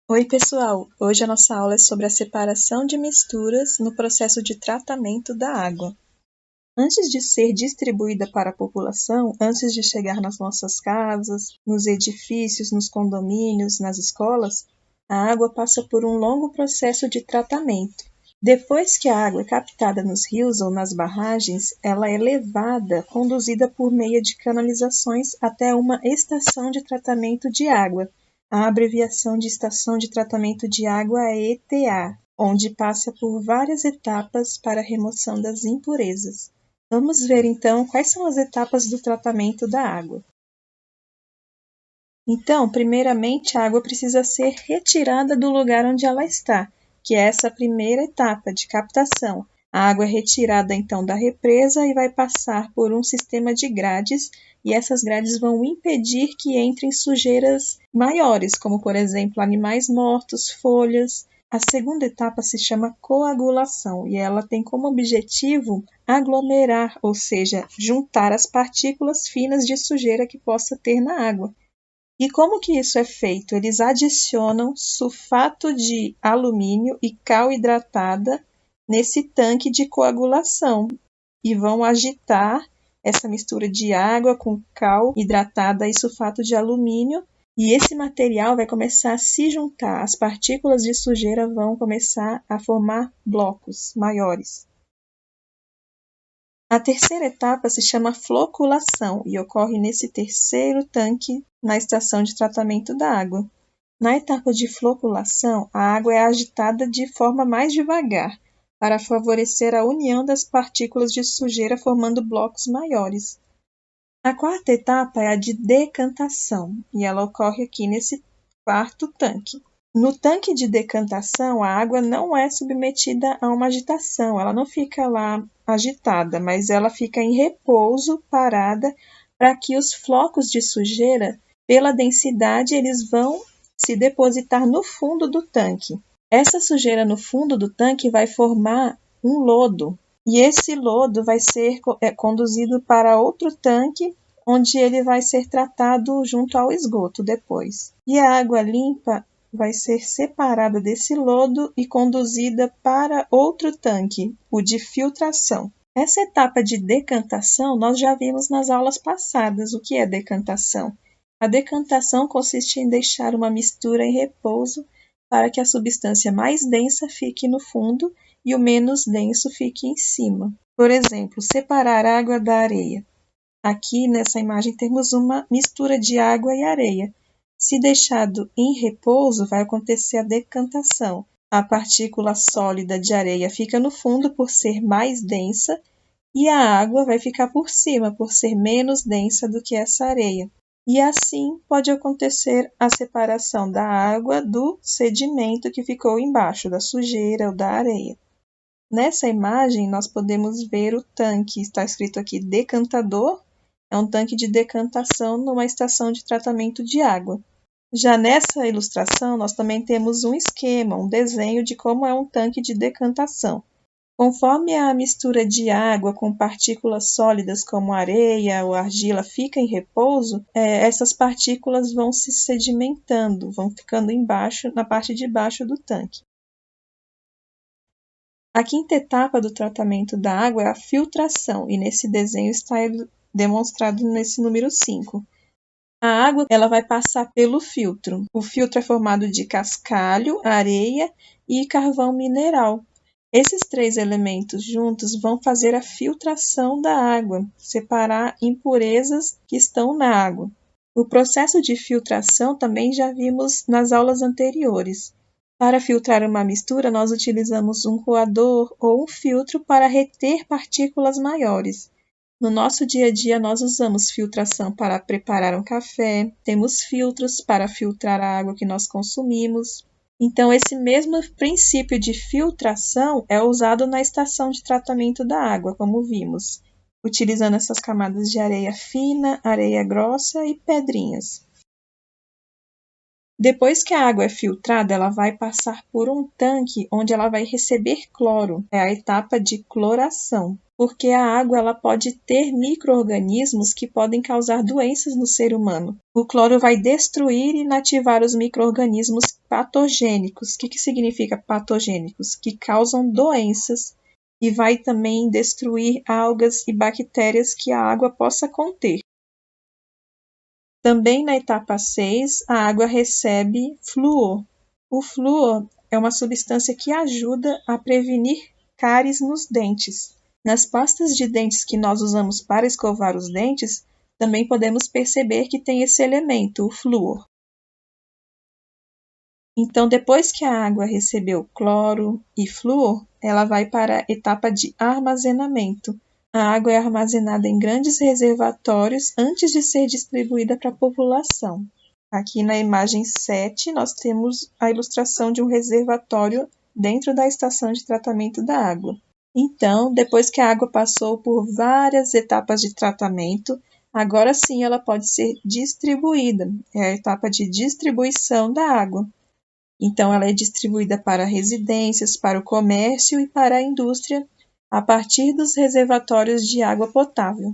Oi, pessoal! Hoje a nossa aula é sobre a separação de misturas no processo de tratamento da água. Antes de ser distribuída para a população, antes de chegar nas nossas casas, nos edifícios, nos condomínios, nas escolas, a água passa por um longo processo de tratamento. Depois que a água é captada nos rios ou nas barragens, ela é levada, conduzida por meio de canalizações até uma estação de tratamento de água. A abreviação de estação de tratamento de água é ETA, onde passa por várias etapas para a remoção das impurezas. Vamos ver então quais são as etapas do tratamento da água. Então, primeiramente, a água precisa ser retirada do lugar onde ela está, que é essa primeira etapa de captação. A água é retirada então da represa e vai passar por um sistema de grades, e essas grades vão impedir que entrem sujeiras maiores, como por exemplo animais mortos, folhas. A segunda etapa se chama coagulação e ela tem como objetivo aglomerar, ou seja, juntar as partículas finas de sujeira que possa ter na água. E como que isso é feito? Eles adicionam sulfato de alumínio e cal hidratada nesse tanque de coagulação e vão agitar essa mistura de água com cal hidratada e sulfato de alumínio, e esse material vai começar a se juntar, as partículas de sujeira vão começar a formar blocos maiores. A terceira etapa se chama floculação e ocorre nesse terceiro tanque na estação de tratamento da água. Na etapa de floculação, a água é agitada de forma mais devagar, para favorecer a união das partículas de sujeira formando blocos maiores. A quarta etapa é a de decantação, e ela ocorre aqui nesse quarto tanque. No tanque de decantação, a água não é submetida a uma agitação, ela não fica lá agitada, mas ela fica em repouso, parada, para que os flocos de sujeira, pela densidade, eles vão se depositar no fundo do tanque. Essa sujeira no fundo do tanque vai formar um lodo, e esse lodo vai ser conduzido para outro tanque, onde ele vai ser tratado junto ao esgoto depois. E a água limpa vai ser separada desse lodo e conduzida para outro tanque, o de filtração. Essa etapa de decantação nós já vimos nas aulas passadas. O que é decantação? A decantação consiste em deixar uma mistura em repouso para que a substância mais densa fique no fundo e o menos denso fique em cima. Por exemplo, separar água da areia. Aqui nessa imagem temos uma mistura de água e areia. Se deixado em repouso, vai acontecer a decantação. A partícula sólida de areia fica no fundo por ser mais densa e a água vai ficar por cima por ser menos densa do que essa areia. E assim pode acontecer a separação da água do sedimento que ficou embaixo, da sujeira ou da areia. Nessa imagem, nós podemos ver o tanque, está escrito aqui decantador, é um tanque de decantação numa estação de tratamento de água. Já nessa ilustração, nós também temos um esquema, um desenho de como é um tanque de decantação. Conforme a mistura de água com partículas sólidas como areia ou argila fica em repouso, essas partículas vão se sedimentando, vão ficando embaixo, na parte de baixo do tanque. A quinta etapa do tratamento da água é a filtração, e nesse desenho está demonstrado nesse número 5. A água ela vai passar pelo filtro. O filtro é formado de cascalho, areia e carvão mineral. Esses três elementos juntos vão fazer a filtração da água, separar impurezas que estão na água. O processo de filtração também já vimos nas aulas anteriores. Para filtrar uma mistura, nós utilizamos um coador ou um filtro para reter partículas maiores. No nosso dia a dia, nós usamos filtração para preparar um café, temos filtros para filtrar a água que nós consumimos. Então, esse mesmo princípio de filtração é usado na estação de tratamento da água, como vimos, utilizando essas camadas de areia fina, areia grossa e pedrinhas. Depois que a água é filtrada, ela vai passar por um tanque onde ela vai receber cloro. É a etapa de cloração, porque a água ela pode ter micro-organismos que podem causar doenças no ser humano. O cloro vai destruir e inativar os micro-organismos patogênicos. O que significa patogênicos? Que causam doenças e vai também destruir algas e bactérias que a água possa conter. Também na etapa 6, a água recebe flúor. O flúor é uma substância que ajuda a prevenir cáries nos dentes. Nas pastas de dentes que nós usamos para escovar os dentes, também podemos perceber que tem esse elemento, o flúor. Então, depois que a água recebeu cloro e flúor, ela vai para a etapa de armazenamento. A água é armazenada em grandes reservatórios antes de ser distribuída para a população. Aqui na imagem 7, nós temos a ilustração de um reservatório dentro da estação de tratamento da água. Então, depois que a água passou por várias etapas de tratamento, agora sim ela pode ser distribuída. É a etapa de distribuição da água. Então, ela é distribuída para residências, para o comércio e para a indústria, a partir dos reservatórios de água potável.